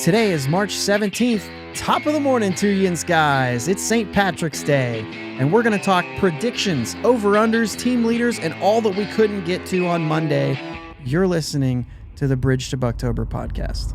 Today is March 17th. Top of the morning to you guys. It's St. Patrick's Day, and we're going to talk predictions, over-unders, team leaders, and all that we couldn't get to on Monday. You're listening to the Bridge to Buctober podcast.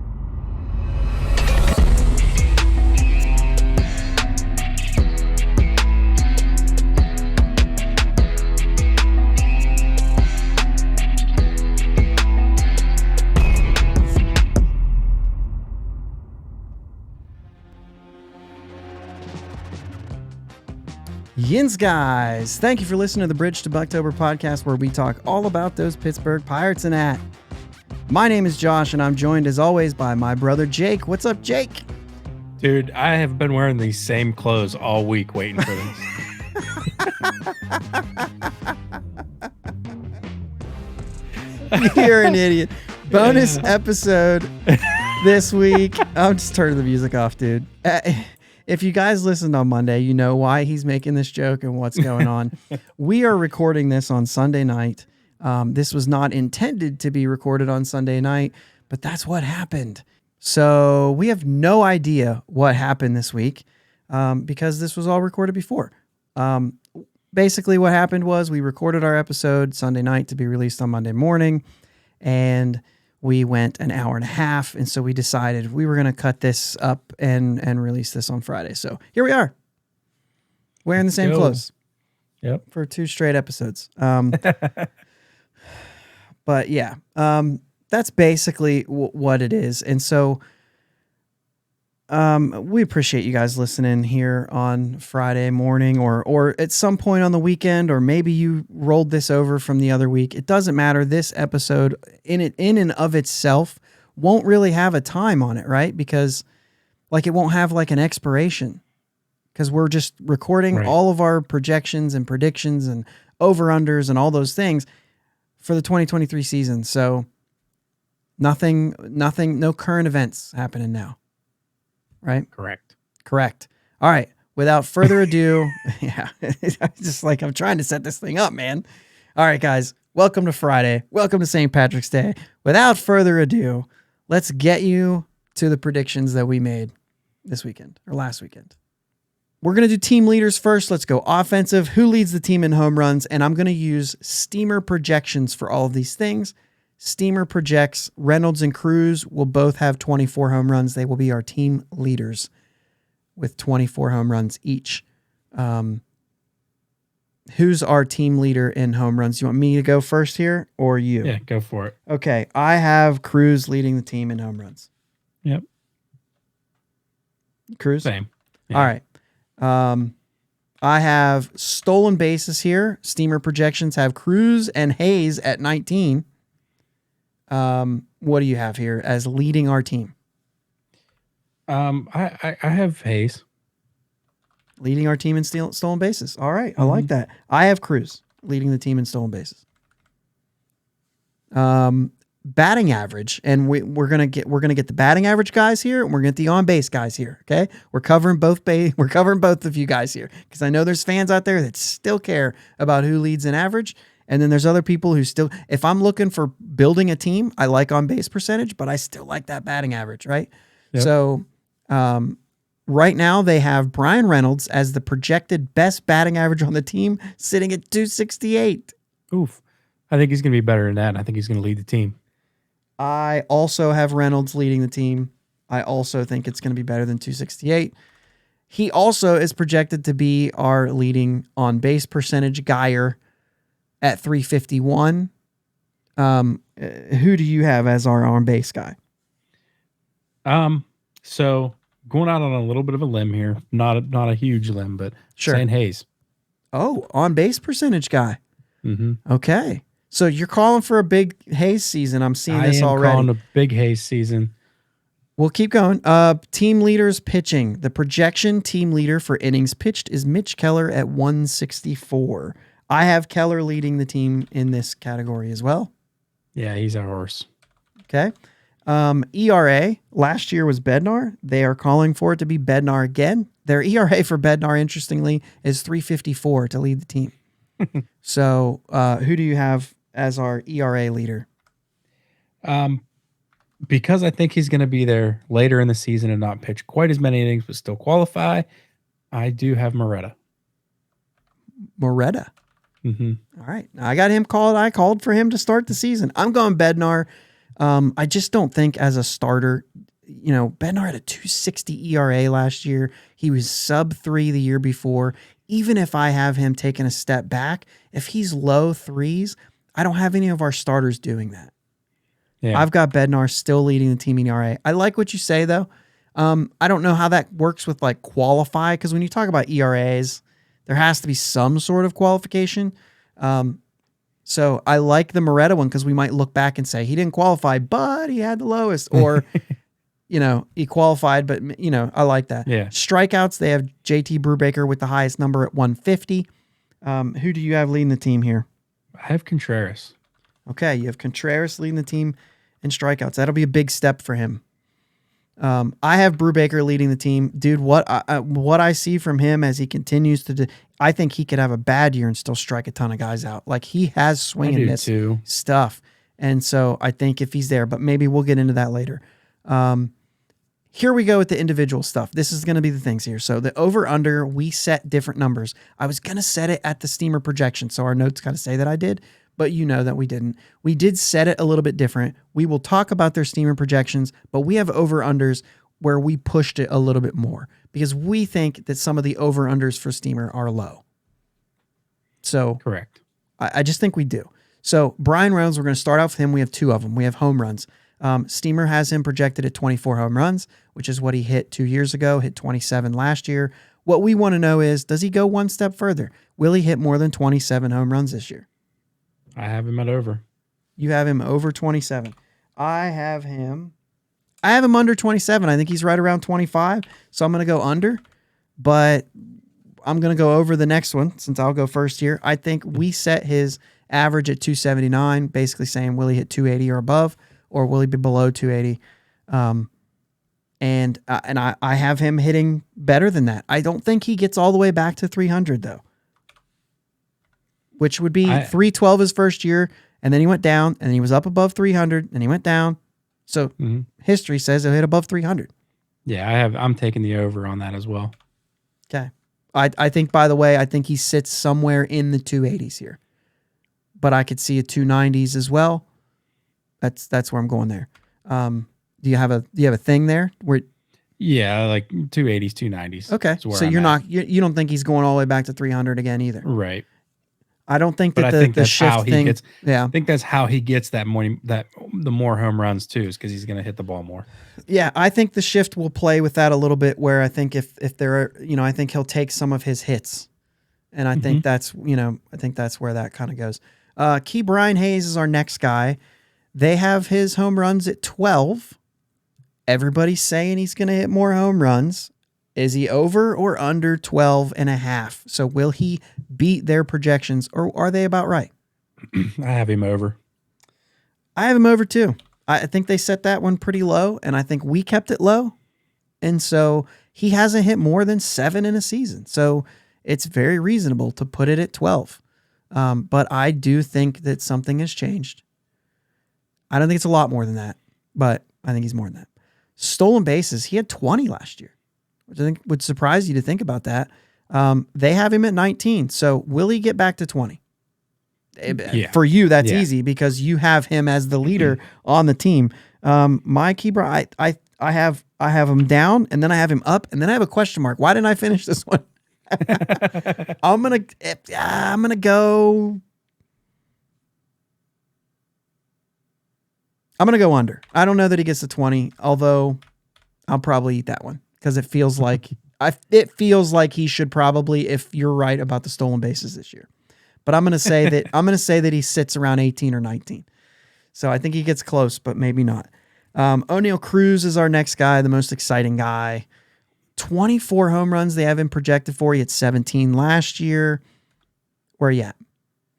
Yins guys, thank you for listening to the Bridge to Buctober podcast, where we talk all about those Pittsburgh Pirates and that. My name is Josh, and I'm joined as always by my brother Jake. What's up, Jake? Dude, I have been wearing these same clothes all week waiting for this. You're an idiot. Bonus episode this week. I'm just turning the music off, dude. If you guys listened on Monday, you know why he's making this joke and what's going on. We are recording this on Sunday night. This was not intended to be recorded on Sunday night, but that's what happened. So we have no idea what happened this week because this was all recorded before. Basically what happened was we recorded our episode Sunday night to be released on Monday morning, and we went an hour and a half, and so we decided we were going to cut this up and release this on Friday. So here we are, wearing the same clothes. Yep. For 2 straight episodes. But yeah, that's basically what it is. And so we appreciate you guys listening here on Friday morning or at some point on the weekend, or maybe you rolled this over from the other week. It doesn't matter. This episode in and of itself won't really have a time on it, right? Because like it won't have like an expiration, because we're just recording all of our projections and predictions and over-unders and all those things for the 2023 season. So nothing, no current events happening now. Right? Correct. All right. Without further ado, yeah, I'm trying to set this thing up, man. All right, guys, welcome to Friday. Welcome to St. Patrick's Day. Without further ado, let's get you to the predictions that we made this weekend or last weekend. We're going to do team leaders first. Let's go offensive. Who leads the team in home runs? And I'm going to use Steamer projections for all of these things. Steamer projects Reynolds and Cruz will both have 24 home runs. They will be our team leaders with 24 home runs each. Who's our team leader in home runs? You want me to go first here or you? Yeah, go for it. Okay, I have Cruz leading the team in home runs. Yep. Cruz? Same. Yeah. All right. I have stolen bases here. Steamer projections have Cruz and Hayes at 19. What do you have here as leading our team? I have Hayes Leading our team in stolen bases. All right. I like that. I have Cruz leading the team in stolen bases. Batting average. And we're going to get the batting average guys here, and we're going to get the on base guys here. Okay. We're covering both of you guys here, because I know there's fans out there that still care about who leads in average. And then there's other people who still, if I'm looking for building a team, I like on base percentage, but I still like that batting average, right? Yep. So right now they have Brian Reynolds as the projected best batting average on the team, sitting at 268. Oof. I think he's going to be better than that. I think he's going to lead the team. I also have Reynolds leading the team. I also think it's going to be better than 268. He also is projected to be our leading on base percentage guyer at 351. Who do you have as our on base guy? So going out on a little bit of a limb here, not a huge limb, but sure. Saying Hayes. Oh, on base percentage guy. Mm-hmm. Okay. So you're calling for a big Hayes season. I'm seeing this already. I am calling a big Hayes season. We'll keep going. Team leaders pitching. The projection team leader for innings pitched is Mitch Keller at 164. I have Keller leading the team in this category as well. Yeah, he's our horse. Okay. ERA, last year was Bednar. They are calling for it to be Bednar again. Their ERA for Bednar, interestingly, is 3.54 to lead the team. So who do you have as our ERA leader? Because I think he's going to be there later in the season and not pitch quite as many innings, but still qualify. I do have Moretta. Moretta. Mm-hmm. All right. I got him called. I called for him to start the season. I'm going Bednar. I just don't think as a starter, Bednar had a 2.60 ERA last year. He was sub 3 the year before. Even if I have him taking a step back, if he's low threes, I don't have any of our starters doing that. Yeah. I've got Bednar still leading the team in ERA. I like what you say, though. I don't know how that works with like qualify, because when you talk about ERAs, there has to be some sort of qualification. So I like the Moretta one because we might look back and say he didn't qualify, but he had the lowest, or he qualified, but I like that. Yeah. Strikeouts, they have JT Brubaker with the highest number at 150. Who do you have leading the team here? I have Contreras. Okay, you have Contreras leading the team in strikeouts. That'll be a big step for him. I have Brubaker leading the team. Dude, what I see from him as he continues to do, I think he could have a bad year and still strike a ton of guys out. Like, he has swing and miss stuff. And so I think if he's there, but maybe we'll get into that later. Here we go with the individual stuff. This is going to be the things here. So the over-under, we set different numbers. I was going to set it at the Steamer projection, so our notes got to say that I did, but you know that we didn't. We did set it a little bit different. We will talk about their Steamer projections, but we have over-unders where we pushed it a little bit more because we think that some of the over-unders for Steamer are low. So correct. I just think we do. So Brian Reynolds, we're going to start off with him. We have 2 of them. We have home runs. Steamer has him projected at 24 home runs, which is what he hit 2 years ago, hit 27 last year. What we want to know is, does he go one step further? Will he hit more than 27 home runs this year? I have him at over. You have him over 27. I have him under 27. I think he's right around 25. So I'm going to go under, but I'm going to go over the next one since I'll go first here. I think we set his average at 279, basically saying, will he hit 280 or above, or will he be below 280? And I have him hitting better than that. I don't think he gets all the way back to 300 though, which would be 312 his first year, and then he went down, and he was up above 300, and he went down. So history says he'll hit above 300. Yeah, I'm taking the over on that as well. Okay. I think, by the way, I think he sits somewhere in the 280s here, but I could see a 290s as well. That's where I'm going there. Do you have a thing there where? Yeah, like 280s, 290s. Okay, so you don't think he's going all the way back to 300 again either, right? I don't think that the shift thing. I think that's how he gets the more home runs too, is because he's going to hit the ball more. Yeah, I think the shift will play with that a little bit. Where I think if there are, I think he'll take some of his hits, and I think that's where that kind of goes. Key Brian Hayes is our next guy. They have his home runs at 12. Everybody's saying he's going to hit more home runs. Is he over or under 12 and a half? So will he beat their projections, or are they about right? I have him over. I have him over too. I think they set that one pretty low, and I think we kept it low. And so he hasn't hit more than 7 in a season. So it's very reasonable to put it at 12. But I do think that something has changed. I don't think it's a lot more than that, but I think he's more than that. Stolen bases, he had 20 last year, which I think would surprise you to think about that. They have him at 19. So will he get back to 20? Yeah. For you, that's easy because you have him as the leader on the team. My keeper, I have him down, and then I have him up, and then I have a question mark. Why didn't I finish this one? I'm gonna go under. I don't know that he gets to 20, although I'll probably eat that one because it feels like he should probably, if you're right about the stolen bases this year. But I'm going to say that he sits around 18 or 19. So I think he gets close, but maybe not. O'Neal Cruz is our next guy, the most exciting guy. 24 home runs they have him projected for. He had 17 last year. Where are you at?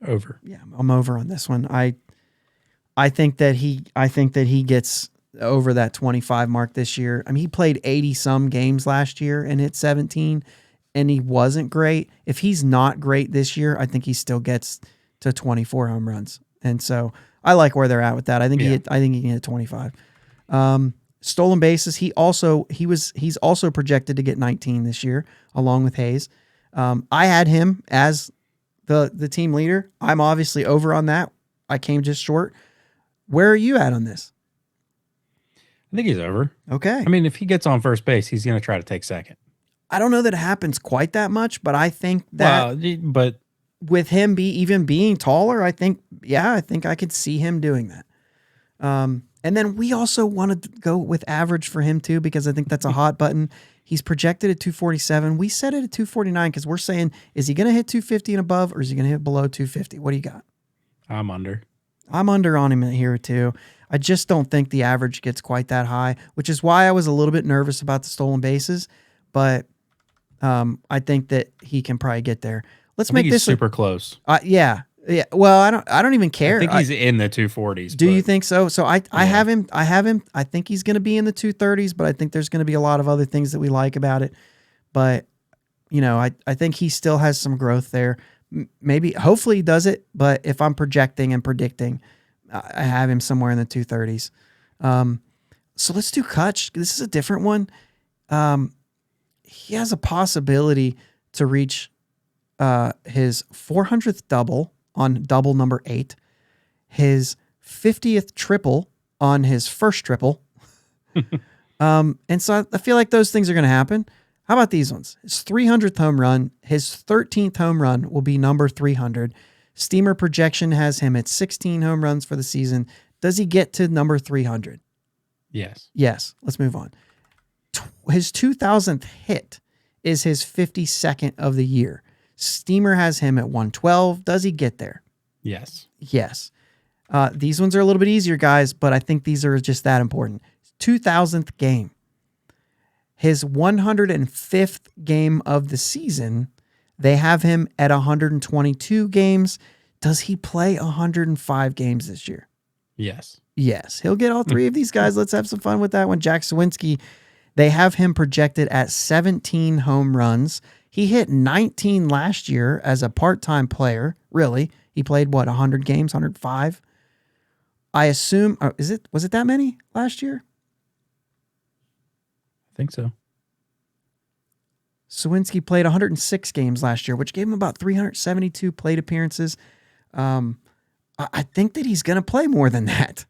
Over. Yeah, I'm over on this one. I think that he gets over that 25 mark this year. I mean, he played 80 some games last year and hit 17, and he wasn't great. If he's not great this year, I think he still gets to 24 home runs. And so I like where they're at with that. I think he can hit 25. Stolen bases. He's also projected to get 19 this year, along with Hayes. I had him as the team leader. I'm obviously over on that. I came just short. Where are you at on this? I think he's over. Okay. I mean, if he gets on first base, he's going to try to take second. I don't know that it happens quite that much, but I think that but with him even being taller, I think I could see him doing that. And then we also wanted to go with average for him too, because I think that's a hot button. He's projected at 247. We set it at 249 because we're saying, is he going to hit 250 and above, or is he going to hit below 250? What do you got? I'm under. I'm under on him here too. I just don't think the average gets quite that high, which is why I was a little bit nervous about the stolen bases. But I think that he can probably get there. Let's make this super close. Yeah. Well, I don't even care. I think he's in the 240s. Do you think so? So I have him. I think he's going to be in the 230s, but I think there's going to be a lot of other things that we like about it. But I think he still has some growth there. Maybe, hopefully he does it. But if I'm projecting and predicting, I have him somewhere in the 230s. So let's do Kutch. This is a different one. He has a possibility to reach his 400th double on double number 8, his 50th triple on his first triple. And so I feel like those things are going to happen. How about these ones? His 300th home run, his 13th home run will be number 300. Steamer projection has him at 16 home runs for the season. Does he get to number 300? Yes. Yes. Let's move on. His 2000th hit is his 52nd of the year. Steamer has him at 112. Does he get there? Yes. Yes. These ones are a little bit easier, guys, but I think these are just that important. 2000th game. His 105th game of the season, they have him at 122 games. Does he play 105 games this year? Yes. Yes. He'll get all three of these guys. Let's have some fun with that one. Jack Sawinski, they have him projected at 17 home runs. He hit 19 last year as a part-time player. Really? He played 100 games, 105? I assume, was it that many last year? I think so. Sawinski played 106 games last year, which gave him about 372 plate appearances. I think that he's going to play more than that.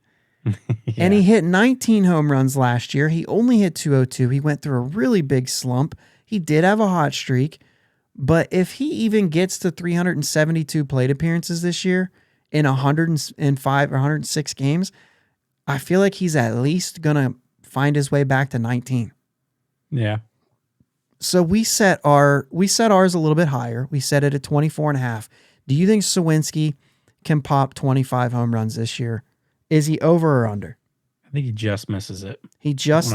Yeah. And he hit 19 home runs last year. He only hit 202. He went through a really big slump. He did have a hot streak. But if he even gets to 372 plate appearances this year in 105 or 106 games, I feel like he's at least going to find his way back to 19. Yeah. So we set ours a little bit higher. We set it at 24.5. Do you think Sawinski can pop 25 home runs this year? Is he over or under? I think he just misses it. He just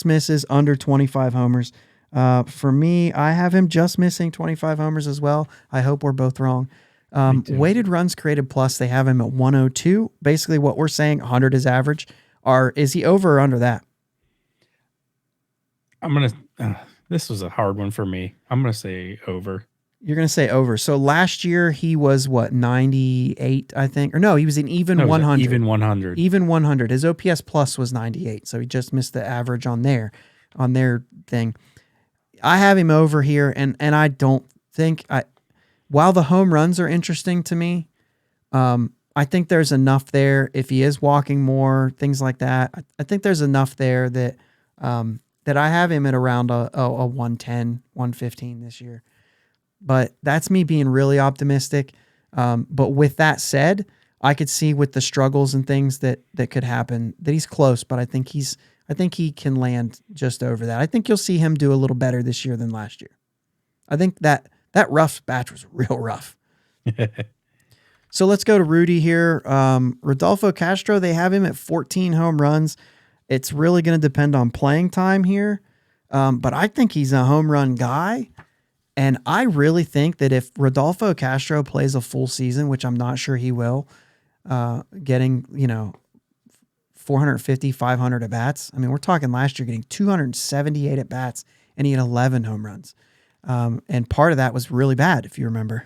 misses under 25 homers. For me, I have him just missing 25 homers as well. I hope we're both wrong. Weighted runs created plus, they have him at 102. Basically what we're saying, 100 is average. Is he over or under that? This was a hard one for me. I'm going to say over. You're going to say over. So last year he was 98, I think. Or no, he was an even 100. Even 100. Even 100. His OPS plus was 98. So he just missed the average on their thing. I have him over here, and I don't think while the home runs are interesting to me, I think there's enough there if he is walking more, things like that. I think there's enough there that I have him at around a 110, 115 this year. But that's me being really optimistic. But with that said, I could see with the struggles and things that could happen that he's close, but I think he can land just over that. I think you'll see him do a little better this year than last year. I think that rough batch was real rough. So let's go to Rudy here. Rodolfo Castro, they have him at 14 home runs. It's really going to depend on playing time here. But I think he's a home run guy. And I really think that if Rodolfo Castro plays a full season, which I'm not sure he will, getting, 450, 500 at bats. I mean, we're talking last year getting 278 at bats, and he had 11 home runs. And part of that was really bad, if you remember.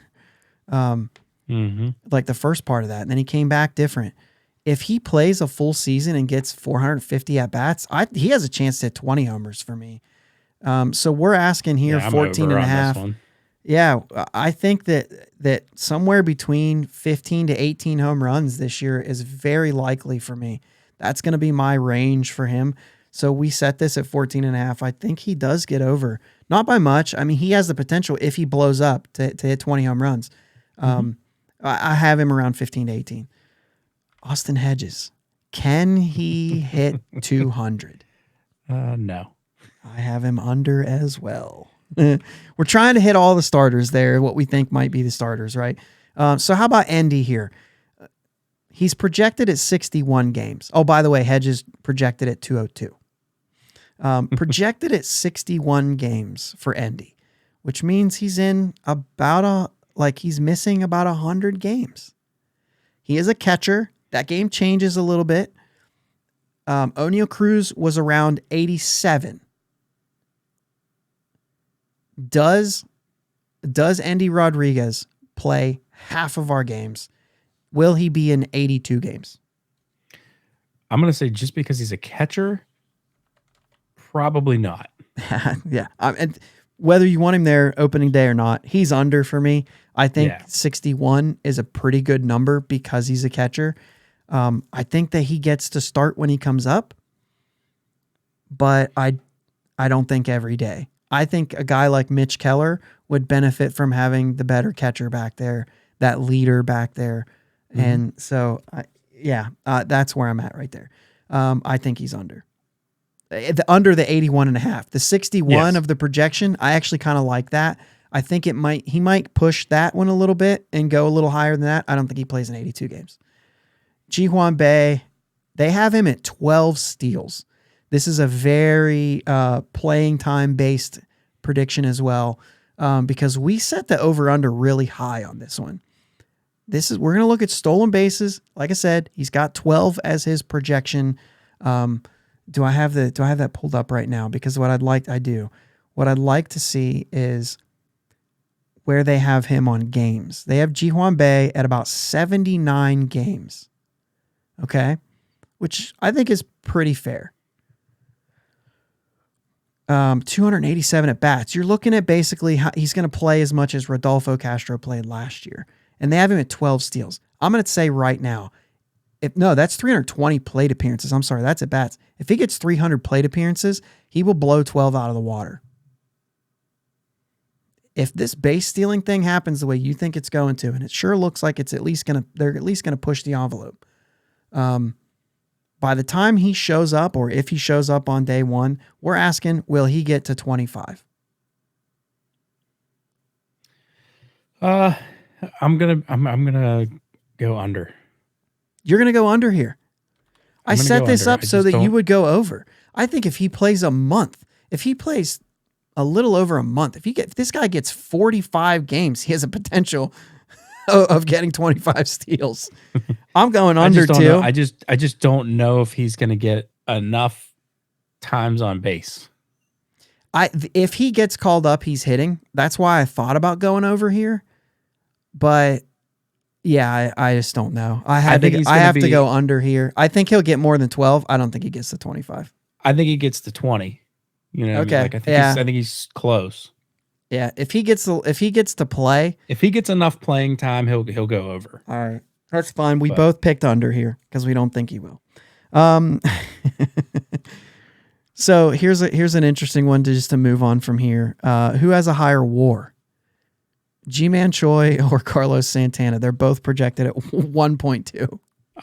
Like the first part of that. And then he came back different. if he plays a full season and gets 450 at bats, he has a chance to hit 20 homers for me. So we're asking here Yeah, I'm 14 over and a on this half. one. Yeah, I think that somewhere between 15 to 18 home runs this year is very likely for me. That's going to be my range for him. So we set this at 14 and a half. I think he does get over. Not by much. I mean, he has the potential if he blows up to hit 20 home runs. I have him around 15 to 18. Austin Hedges. Can he hit 200? No. I have him under as well. We're trying to hit all the starters there, what we think might be the starters, right? So how about Endy here? He's projected at 61 games. Oh, by the way, Hedges projected at 202. Projected at 61 games for Endy, which means he's in about he's missing about 100 games. He is a catcher. That game changes a little bit. O'Neal Cruz was around 87. Does Endy Rodriguez play half of our games? Will he be in 82 games? I'm going to say just because he's a catcher, probably not. Yeah. And whether you want him there opening day or not, he's under for me. I think 61 is a pretty good number because he's a catcher. I think that he gets to start when he comes up, but I don't think every day. I think a guy like Mitch Keller would benefit from having the better catcher back there, that leader back there. Mm-hmm. And so, that's where I'm at right there. I think he's under. Under the 81 and a half. The 61 of the projection, I actually kind of like that. I think he might push that one a little bit and go a little higher than that. I don't think he plays in 82 games. Ji-Hwan Bae, they have him at 12 steals. This is a very playing time based prediction as well, because we set the over under really high on this one. We're going to look at stolen bases. Like I said, he's got 12 as his projection. Do I have that pulled up right now? Because what I'd like to see is where they have him on games. They have Ji-Hwan Bae at about 79 games. Okay, which I think is pretty fair. 287 at bats. You're looking at basically how he's going to play as much as Rodolfo Castro played last year. And they have him at 12 steals. I'm going to say right now, that's 320 plate appearances. I'm sorry, that's at bats. If he gets 300 plate appearances, he will blow 12 out of the water. If this base stealing thing happens the way you think it's going to, and it sure looks like they're at least going to push the envelope. By the time he shows up, or if he shows up on day one, we're asking, will he get to 25? I'm gonna go under. You're gonna go under here. I set this up so that you would go over. I think if he plays a month, if he plays a little over a month, if this guy gets 45 games, he has a potential of getting 25 steals. I'm going under too. I just don't know if he's going to get enough times on base. If he gets called up, he's hitting. That's why I thought about going over here. But yeah, I just don't know. I have to go under here. I think he'll get more than 12. I don't think he gets to 25. I think he gets to 20. You know, okay. I think he's close. Yeah, if he gets to play, if he gets enough playing time, he'll go over. All right, that's fine. We both picked under here because we don't think he will. So here's an interesting one to move on from here. Who has a higher WAR? G-Man Choi or Carlos Santana? They're both projected at 1.2.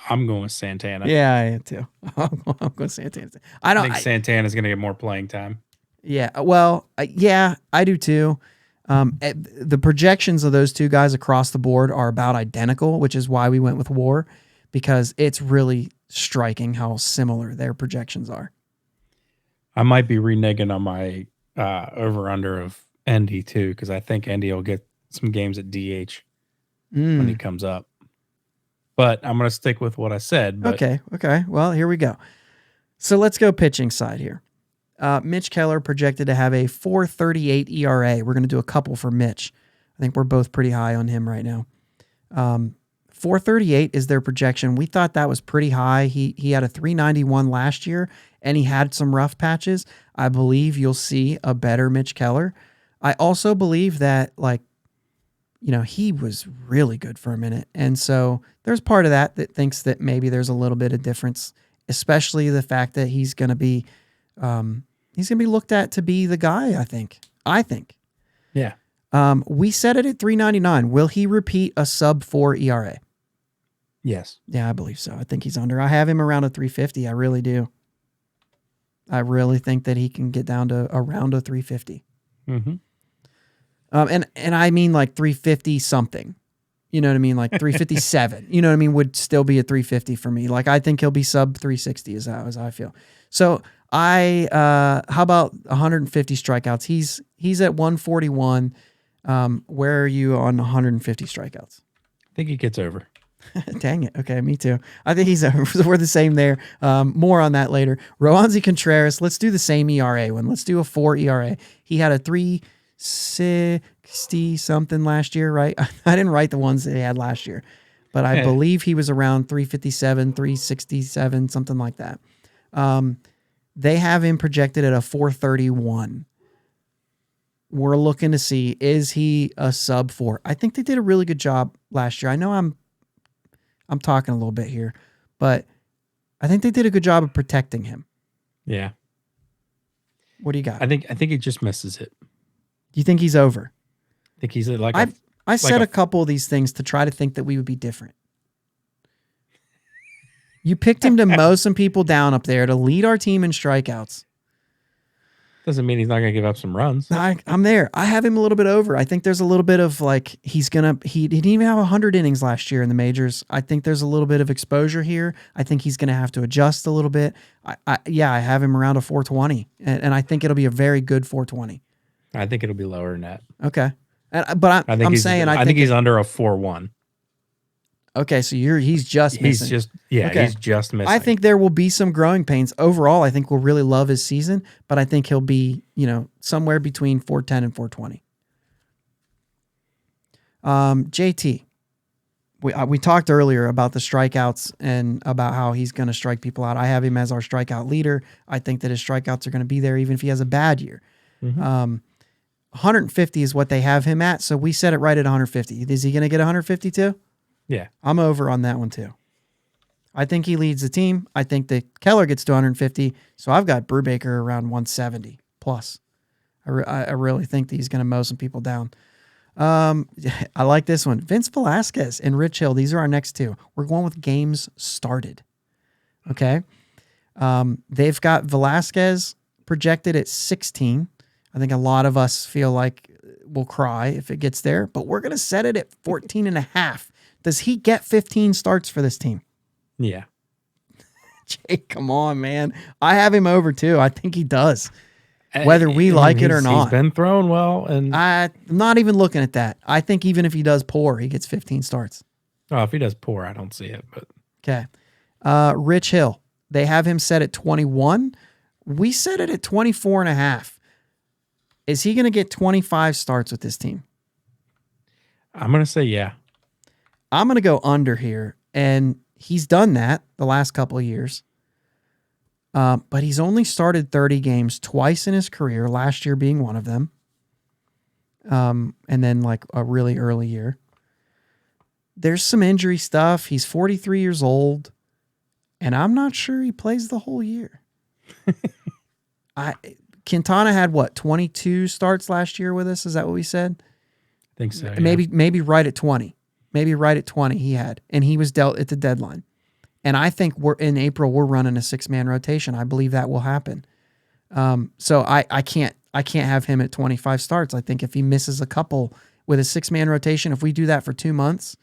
I'm going with Santana. Yeah, I am too. I'm going with Santana. I think Santana's going to get more playing time. Yeah, well, I do too. The projections of those two guys across the board are about identical, which is why we went with WAR, because it's really striking how similar their projections are. I might be reneging on my over-under of Endy too, because I think Endy will get some games at DH when he comes up. But I'm going to stick with what I said. But. Okay. Well, here we go. So let's go pitching side here. Mitch Keller projected to have a 4.38 ERA. We're going to do a couple for Mitch. I think we're both pretty high on him right now. 438 is their projection. We thought that was pretty high. He had a 391 last year, and he had some rough patches. I believe you'll see a better Mitch Keller. I also believe that, like, he was really good for a minute. And so there's part of that thinks that maybe there's a little bit of difference, especially the fact that he's going to be looked at to be the guy, I think. Yeah. We set it at 399. Will he repeat a sub 4 ERA? Yes. Yeah, I believe so. I think he's under. I have him around a 350. I really do. I really think that he can get down to around a 350. Mm-hmm. And I mean like 350 something. You know what I mean? Like 357. You know what I mean? Would still be a 350 for me. Like, I think he'll be sub 360 as I feel. So how about 150 strikeouts? He's at 141. Where are you on 150 strikeouts? I think he gets over. Dang it. Okay, me too. I think he's we're the same there. More on that later. Roansy Contreras, let's do the same ERA one. Let's do a 4 ERA. He had a 360 something last year, right? I didn't write the ones that he had last year, but I believe he was around 357, 367, something like that. They have him projected at a 431. We're looking to see, is he a sub 4? I think they did a really good job last year. I know I'm talking a little bit here, but I think they did a good job of protecting him. Yeah. What do you got? I think he just misses it. Do you think he's over? I think he's like I said a couple of these things to try to think that we would be different. You picked him to mow some people down up there to lead our team in strikeouts. Doesn't mean he's not going to give up some runs. I'm there. I have him a little bit over. I think there's a little bit of like he didn't even have 100 innings last year in the majors. I think there's a little bit of exposure here. I think he's going to have to adjust a little bit. I have him around a 420, and I think it'll be a very good 420. I think it'll be lower than that. Okay, but I think he's under a 4-1. Okay, so he's just missing. He's just missing. I think there will be some growing pains. Overall, I think we'll really love his season, but I think he'll be, somewhere between 410 and 420. JT, we talked earlier about the strikeouts and about how he's going to strike people out. I have him as our strikeout leader. I think that his strikeouts are going to be there even if he has a bad year. Mm-hmm. 150 is what they have him at, so we set it right at 150. Is he going to get 150 too? Yeah. I'm over on that one too. I think he leads the team. I think that Keller gets to 150. So I've got Brubaker around 170 plus. I really think that he's going to mow some people down. I like this one. Vince Velasquez and Rich Hill. These are our next two. We're going with games started. Okay. They've got Velasquez projected at 16. I think a lot of us feel like we'll cry if it gets there, but we're going to set it at 14 and a half. Does he get 15 starts for this team? Yeah. Jake, come on, man. I have him over too. I think he does. Whether we like it or not. He's been throwing well. And I'm not even looking at that. I think even if he does poor, he gets 15 starts. Oh, if he does poor, I don't see it. But okay. Rich Hill. They have him set at 21. We set it at 24 and a half. Is he going to get 25 starts with this team? I'm going to say yeah. I'm going to go under here, and he's done that the last couple of years. But he's only started 30 games twice in his career, last year being one of them. And then like a really early year. There's some injury stuff. He's 43 years old, and I'm not sure he plays the whole year. Quintana had 22 starts last year with us? Is that what we said? I think so. Yeah. Maybe right at 20. Maybe right at 20 he had, and he was dealt at the deadline. And I think in April we're running a 6-man rotation. I believe that will happen. So I can't have him at 25 starts. I think if he misses a couple with a 6-man rotation, if we do that for 2 months,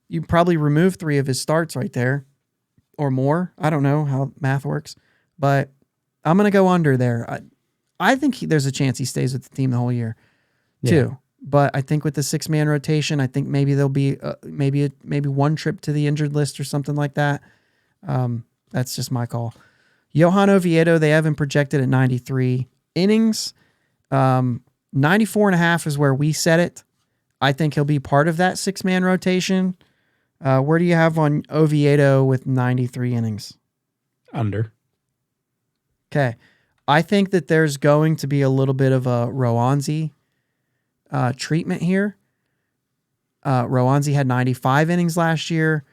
you probably remove 3 of his starts right there or more. I don't know how math works, but I'm going to go under there. I think there's a chance he stays with the team the whole year too. But I think with the 6-man rotation, I think maybe there'll be maybe one trip to the injured list or something like that. That's just my call. Johan Oviedo, they have him projected at 93 innings. 94 and a half is where we set it. I think he'll be part of that 6-man rotation. Where do you have on Oviedo with 93 innings? Under. Okay. I think that there's going to be a little bit of a Roanzi treatment here. Roanzi had 95 innings last year.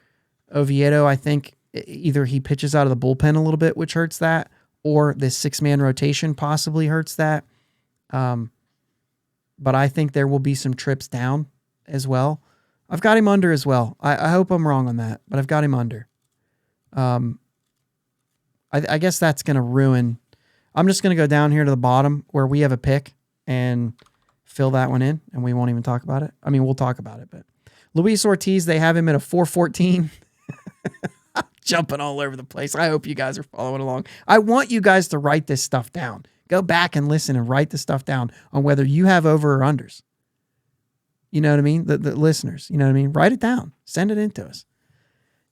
Oviedo, I think either he pitches out of the bullpen a little bit, which hurts that, or this 6-man rotation possibly hurts that. But I think there will be some trips down as well. I've got him under as well. I hope I'm wrong on that, but I've got him under. I guess that's going to ruin. I'm just going to go down here to the bottom where we have a pick and fill that one in, and we won't even talk about it. I mean, we'll talk about it, but Luis Ortiz, they have him at a 414. Jumping all over the place. I hope you guys are following along. I want you guys to write this stuff down. Go back and listen and write the stuff down on whether you have over or unders. You know what I mean? The listeners, you know what I mean? Write it down. Send it in to us.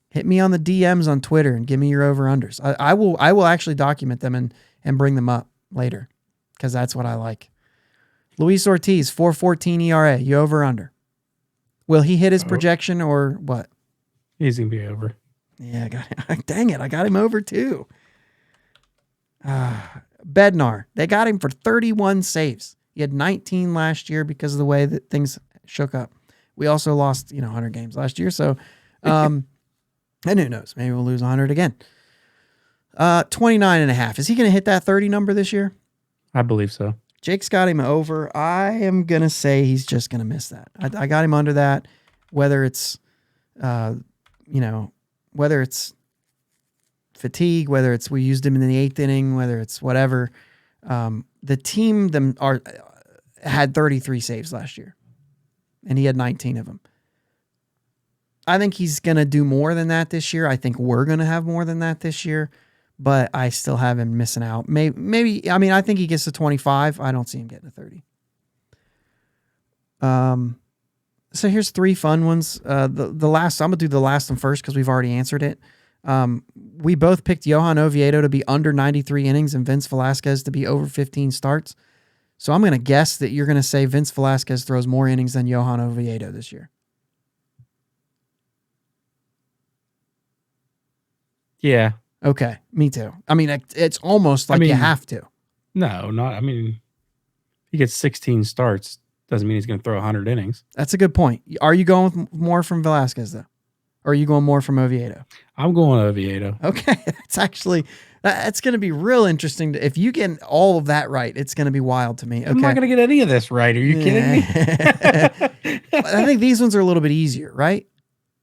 Hit me on the DMs on Twitter and give me your over unders. I will actually document them and bring them up later because that's what I like. Luis Ortiz, 4.14 ERA. You over or under? Will he hit his projection or what? He's going to be over. Yeah, I got it. Dang it, I got him over too. Bednar, they got him for 31 saves. He had 19 last year because of the way that things shook up. We also lost, 100 games last year, so and who knows? Maybe we'll lose 100 again. 29.5. Is he going to hit that 30 number this year? I believe so. Jake's got him over. I am going to say he's just going to miss that. I got him under that, whether it's, whether it's fatigue, whether it's we used him in the 8th inning, whether it's whatever. The team had 33 saves last year, and he had 19 of them. I think he's going to do more than that this year. I think we're going to have more than that this year, but I still have him missing out. Maybe I think he gets to 25. I don't see him getting to 30. So here's 3 fun ones. The last, I'm going to do the last one first because we've already answered it. We both picked Johan Oviedo to be under 93 innings and Vince Velasquez to be over 15 starts. So I'm going to guess that you're going to say Vince Velasquez throws more innings than Johan Oviedo this year. Yeah. Okay, me too. I mean, it's almost like you have to. No, he gets 16 starts. Doesn't mean he's going to throw 100 innings. That's a good point. Are you going with more from Velasquez, though? Or are you going more from Oviedo? I'm going Oviedo. Okay, that's going to be real interesting. If you get all of that right, it's going to be wild to me. Okay. I'm not going to get any of this right. Are you kidding me? I think these ones are a little bit easier, right?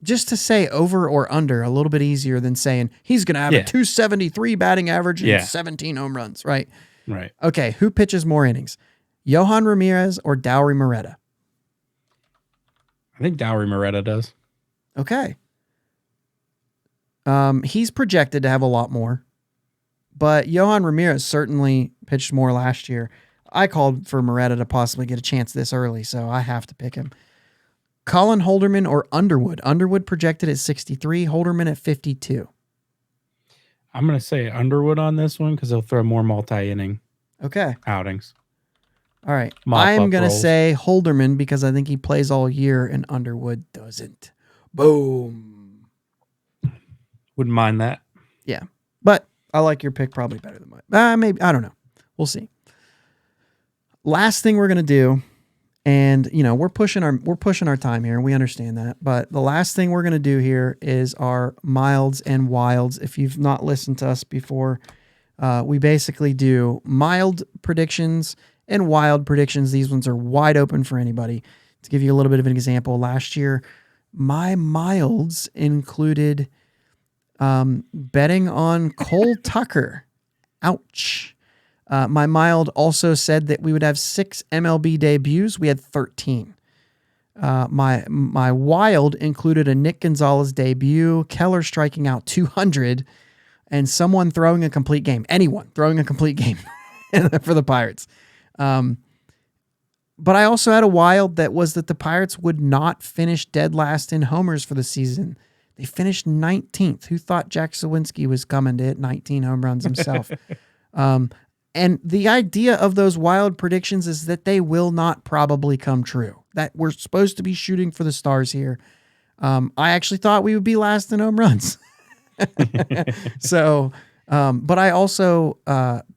Just to say over or under, a little bit easier than saying he's going to have a 273 batting average and 17 home runs, right? Right. Okay, who pitches more innings? Johan Ramirez or Dowry Moretta? I think Dowry Moretta does. Okay. He's projected to have a lot more, but Johan Ramirez certainly pitched more last year. I called for Moretta to possibly get a chance this early, so I have to pick him. Colin Holderman or Underwood? Underwood projected at 63, Holderman at 52. I'm going to say Underwood on this one because he'll throw more multi-inning outings. All right. I'm going to say Holderman because I think he plays all year and Underwood doesn't. Boom. Wouldn't mind that. Yeah. But I like your pick probably better than mine. Maybe. I don't know. We'll see. Last thing we're going to do, and we're pushing our time here. We understand that. But the last thing we're going to do here is our milds and wilds. If you've not listened to us before, we basically do mild predictions and wild predictions. These ones are wide open for anybody. To give you a little bit of an example, last year, my milds included betting on Cole Tucker. Ouch. My mild also said that we would have 6 MLB debuts. We had 13. My wild included a Nick Gonzalez debut, Keller striking out 200, and someone throwing a complete game. Anyone throwing a complete game for the Pirates. But I also had a wild that was that the Pirates would not finish dead last in homers for the season. They finished 19th. Who thought Jack Sawinski was coming to hit 19 home runs himself? And the idea of those wild predictions is that they will not probably come true. That we're supposed to be shooting for the stars here. I actually thought we would be last in home runs. So, but I also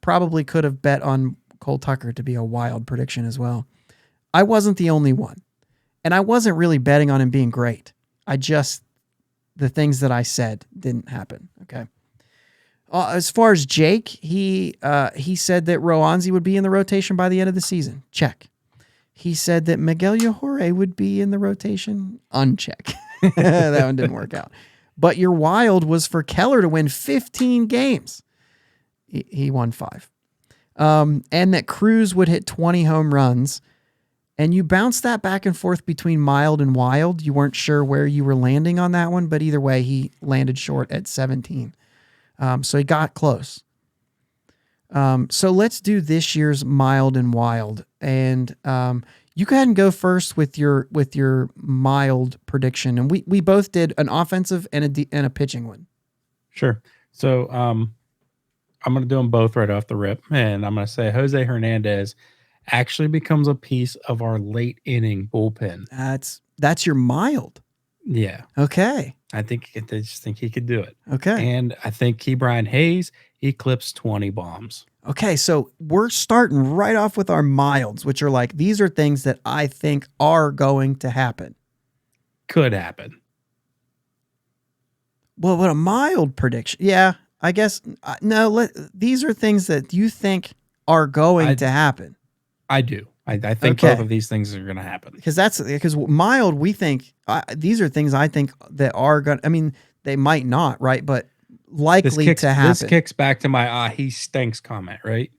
probably could have bet on Cole Tucker to be a wild prediction as well. I wasn't the only one. And I wasn't really betting on him being great. The things that I said didn't happen. Okay. As far as Jake, he said that Roanzi would be in the rotation by the end of the season. Check. He said that Miguel Yajure would be in the rotation. Uncheck. That one didn't work out. But your wild was for Keller to win 15 games. He won 5. And that Cruz would hit 20 home runs. And you bounced that back and forth between mild and wild. You weren't sure where you were landing on that one, but either way, he landed short at 17. So he got close. So let's do this year's mild and wild. And you go ahead and go first with your mild prediction. And we both did an offensive and a pitching one. Sure. So I'm going to do them both right off the rip. And I'm going to say Jose Hernandez actually becomes a piece of our late inning bullpen. That's your mild. Yeah. Okay. I just think he could do it. Okay. And I think Ke'Bryan Hayes eclipsed 20 bombs. Okay, so we're starting right off with our milds, which are like, these are things that I think are going to happen. Could happen. Well, what a mild prediction. Yeah, I guess. No, these are things that you think are going to happen. I do. I think both of these things are going to happen. Because mild, we think, these are things I think that are going to, I mean, they might not, right? But likely to happen. This kicks back to my, he stinks comment, right?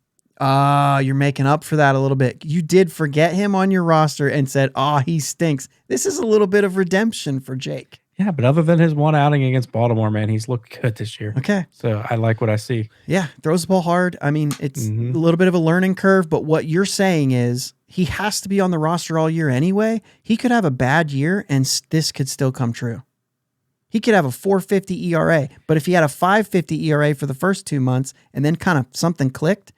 You're making up for that a little bit. You did forget him on your roster and said, he stinks. This is a little bit of redemption for Jake. Yeah, but other than his one outing against Baltimore, man, he's looked good this year. Okay. So I like what I see. Yeah, throws the ball hard. I mean, it's a little bit of a learning curve, but what you're saying is he has to be on the roster all year anyway. He could have a bad year, and this could still come true. He could have a 4.50 ERA, but if he had a 5.50 ERA for the first 2 months and then kind of something clicked,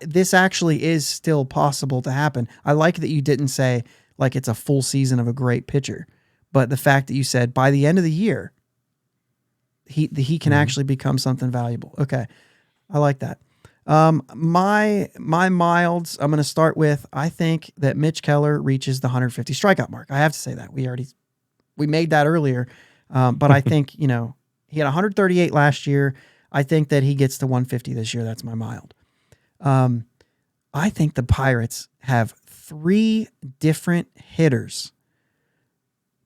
this actually is still possible to happen. I like that you didn't say like it's a full season of a great pitcher. But the fact that you said by the end of the year, he can actually become something valuable. Okay, I like that. My milds, I'm going to start with, I think that Mitch Keller reaches the 150 strikeout mark. I have to say that. We made that earlier. But I think, he had 138 last year. I think that he gets to 150 this year. That's my mild. I think the Pirates have 3 different hitters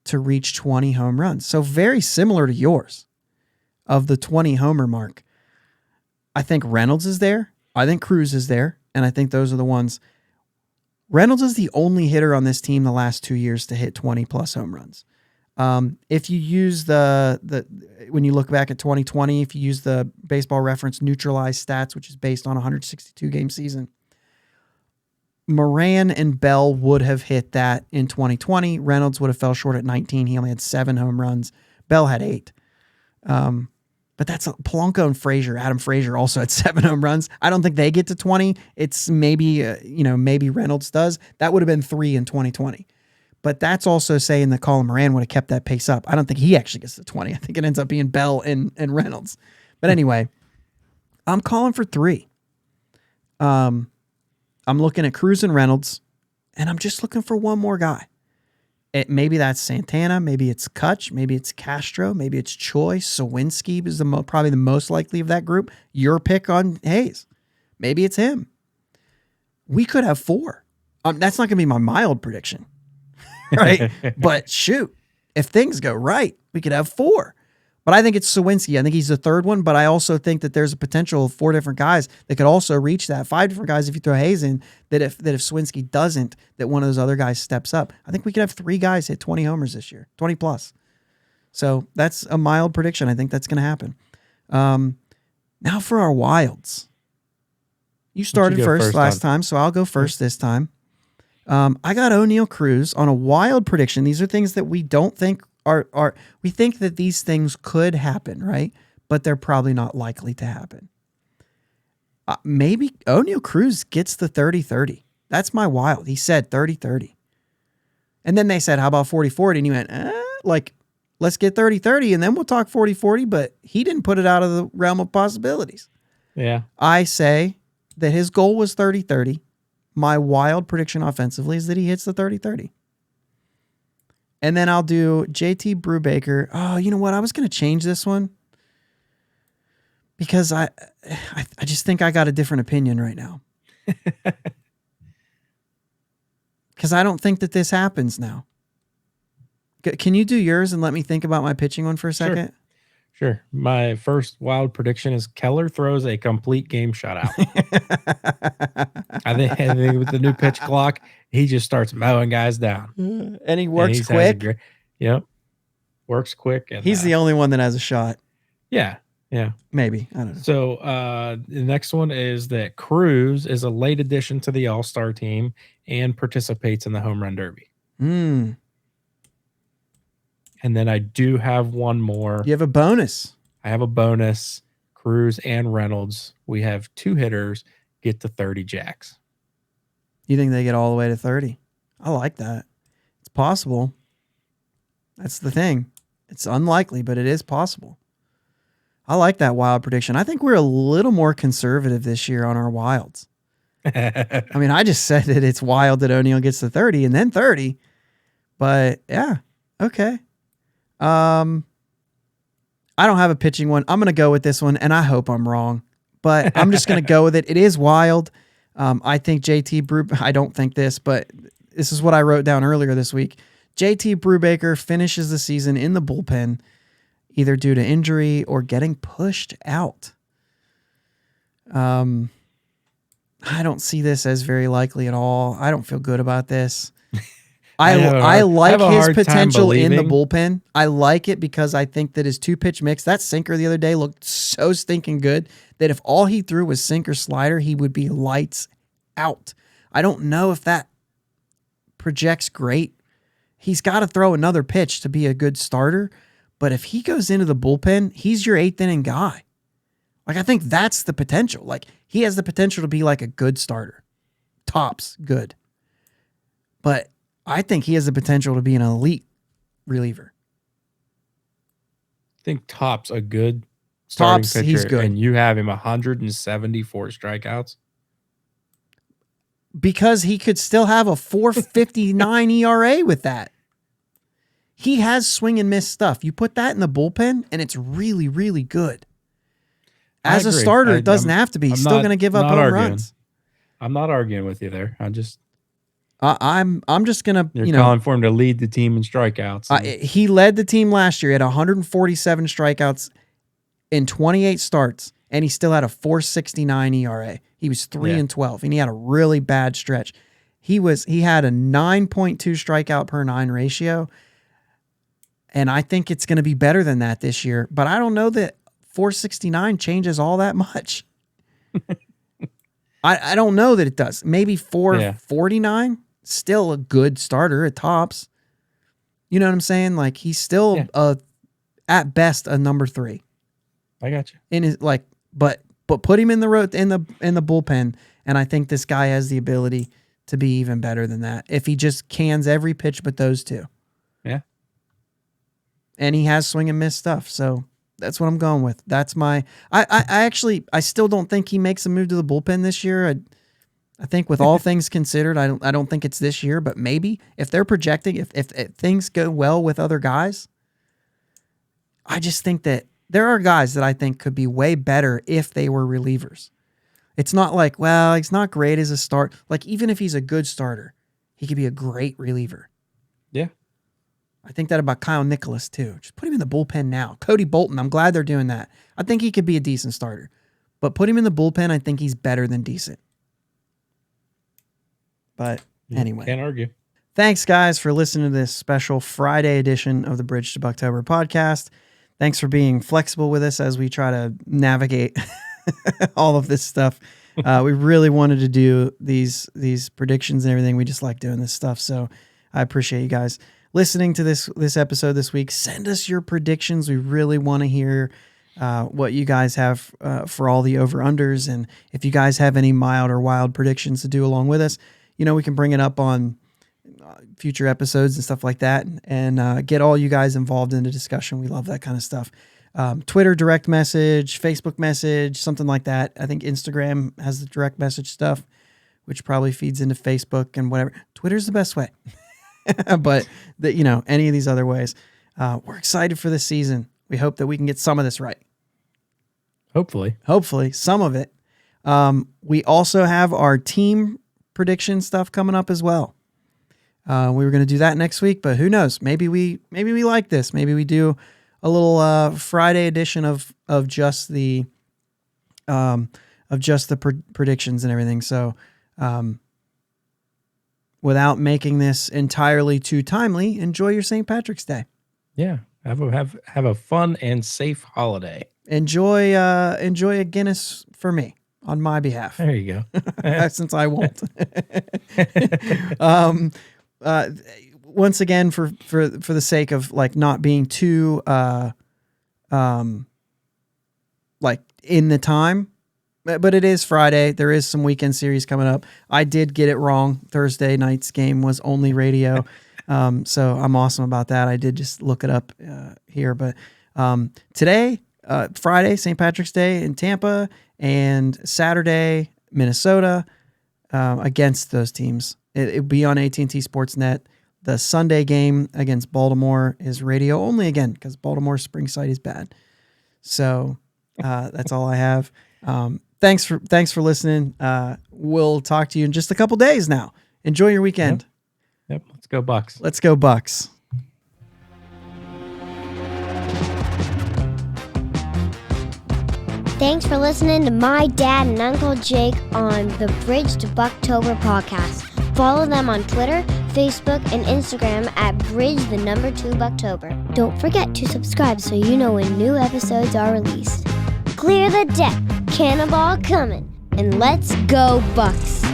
to reach 20 home runs. So very similar to yours of the 20 homer mark. I think Reynolds is there. I think Cruz is there. And I think those are the ones. Reynolds is the only hitter on this team the last 2 years to hit 20 plus home runs. If you use when you look back at 2020, if you use the Baseball Reference neutralized stats, which is based on a 162 game season, Moran and Bell would have hit that in 2020. Reynolds would have fell short at 19. He only had 7 home runs. Bell had 8. But that's Polanco and Frazier. Adam Frazier also had 7 home runs. I don't think they get to 20. It's maybe, maybe Reynolds does. That would have been 3 in 2020. But that's also saying that Colin Moran would have kept that pace up. I don't think he actually gets to 20. I think it ends up being Bell and Reynolds. But anyway, I'm calling for 3. I'm looking at Cruz and Reynolds, and I'm just looking for one more guy. Maybe that's Santana, maybe it's Kutch, maybe it's Castro, maybe it's Choi. Sawinski is probably the most likely of that group. Your pick on Hayes. Maybe it's him. We could have 4. That's not going to be my mild prediction, right? But shoot, if things go right, we could have 4. But I think it's Sawinski. I think he's the 3rd one, but I also think that there's a potential of 4 different guys that could also reach that. 5 different guys if you throw Hayes in, that if Sawinski doesn't, that one of those other guys steps up. I think we could have 3 guys hit 20 homers this year, 20 plus. So that's a mild prediction. I think that's going to happen. Now for our wilds. You started first last time, so I'll go first this time. I got O'Neal Cruz on a wild prediction. These are things that we don't think we think that these things could happen, right? But they're probably not likely to happen. Maybe O'Neal Cruz gets the 30-30. That's my wild. He said 30-30. And then they said, how about 40-40? And you went, like, let's get 30-30 and then we'll talk 40-40, but he didn't put it out of the realm of possibilities. Yeah. I say that his goal was 30-30. My wild prediction offensively is that he hits the 30-30. And then I'll do JT Brubaker. Oh, you know what? I was going to change this one because I just think I got a different opinion right now. Because I don't think that this happens now. Can you do yours and let me think about my pitching one for a second? Sure. My first wild prediction is Keller throws a complete game shutout. I think with the new pitch clock, he just starts mowing guys down. And he works quick. Yep. Works quick. And he's the only one that has a shot. Yeah. Yeah. Maybe. I don't know. So the next one is that Cruz is a late addition to the All-Star team and participates in the Home Run Derby. And then I do have one more. You have a bonus. I have a bonus. Cruz and Reynolds. We have 2 hitters get to 30 jacks. You think they get all the way to 30? I like that. It's possible. That's the thing. It's unlikely, but it is possible. I like that wild prediction. I think we're a little more conservative this year on our wilds. I mean, I just said that it's wild that O'Neill gets to 30 and then 30. But yeah, okay. I don't have a pitching one. I'm going to go with this one, and I hope I'm wrong. But I'm just going to go with it. It is wild. I think JT Brubaker, I don't think this, but this is what I wrote down earlier this week. JT Brubaker finishes the season in the bullpen, either due to injury or getting pushed out. I don't see this as very likely at all. I don't feel good about this. I like his potential in the bullpen. I like it because I think that his 2-pitch mix, that sinker the other day looked so stinking good that if all he threw was sinker slider, he would be lights out. I don't know if that projects great. He's got to throw another pitch to be a good starter. But if he goes into the bullpen, he's your 8th inning guy. Like, I think that's the potential. Like, he has the potential to be like a good starter. Tops, good. But I think he has the potential to be an elite reliever. I think Top's a good starting pitcher. He's good. And you have him 174 strikeouts. Because he could still have a 4.59 ERA with that. He has swing and miss stuff. You put that in the bullpen, and it's really, really good. As a starter, it doesn't have to be. He's still going to give up home runs. I'm not arguing with you there. I'm just gonna. You're calling for him to lead the team in strikeouts. He led the team last year at 147 strikeouts in 28 starts, and he still had a 4.69 ERA. He was 3-12, and he had a really bad stretch. He had a 9.2 strikeout per 9 ratio, and I think it's going to be better than that this year. But I don't know that 4.69 changes all that much. I don't know that it does. Maybe 4.49. Still a good starter at tops. You know what I'm saying? Like, he's still at best a number 3. I got you. In his but put him in the bullpen, and I think this guy has the ability to be even better than that if he just cans every pitch but those 2. Yeah. And he has swing and miss stuff, so that's what I'm going with. That's my. I still don't think he makes a move to the bullpen this year. I think with all things considered, I don't think it's this year, but maybe if they're projecting, if things go well with other guys, I just think that there are guys that I think could be way better if they were relievers. It's not like, well, he's not great as a start. Like, even if he's a good starter, he could be a great reliever. Yeah. I think that about Kyle Nicholas too. Just put him in the bullpen now. Cody Bolton, I'm glad they're doing that. I think he could be a decent starter, but put him in the bullpen. I think he's better than decent. But anyway, can't argue. Thanks, guys, for listening to this special Friday edition of the Bridge to Buctober podcast. Thanks for being flexible with us as we try to navigate all of this stuff. We really wanted to do these predictions and everything. We just like doing this stuff. So I appreciate you guys listening to this episode this week. Send us your predictions. We really want to hear what you guys have for all the over-unders. And if you guys have any mild or wild predictions to do along with us, we can bring it up on future episodes and stuff like that, and get all you guys involved in the discussion. We love that kind of stuff. Twitter direct message, Facebook message, something like that. I think Instagram has the direct message stuff, which probably feeds into Facebook and whatever. Twitter's the best way, but any of these other ways. We're excited for this season. We hope that we can get some of this right. Hopefully some of it. We also have our team prediction stuff coming up as well. We were going to do that next week, but who knows? Maybe we like this. Maybe we do a little Friday edition of just the predictions and everything. So without making this entirely too timely, enjoy your St. Patrick's Day. Yeah, have a fun and safe holiday. Enjoy a Guinness for me on my behalf. There you go. Since I won't. Once again, for the sake of like not being too like in the time, but it is Friday. There is some weekend series coming up. I did get it wrong. Thursday night's game was only radio. So I'm awesome about that. I did just look it up here, but today, Friday, St. Patrick's Day in Tampa, and Saturday, Minnesota, against those teams. It'll be on AT&T Sportsnet. The Sunday game against Baltimore is radio only again because Baltimore's spring site is bad. So that's all I have. Thanks for listening. We'll talk to you in just a couple days now. Enjoy your weekend. Yep. Let's go Bucks. Let's go Bucks. Thanks for listening to my dad and Uncle Jake on the Bridge to Buctober podcast. Follow them on Twitter, Facebook, and Instagram at Bridge2Buctober. Don't forget to subscribe so you know when new episodes are released. Clear the deck, cannonball coming, and let's go Bucks!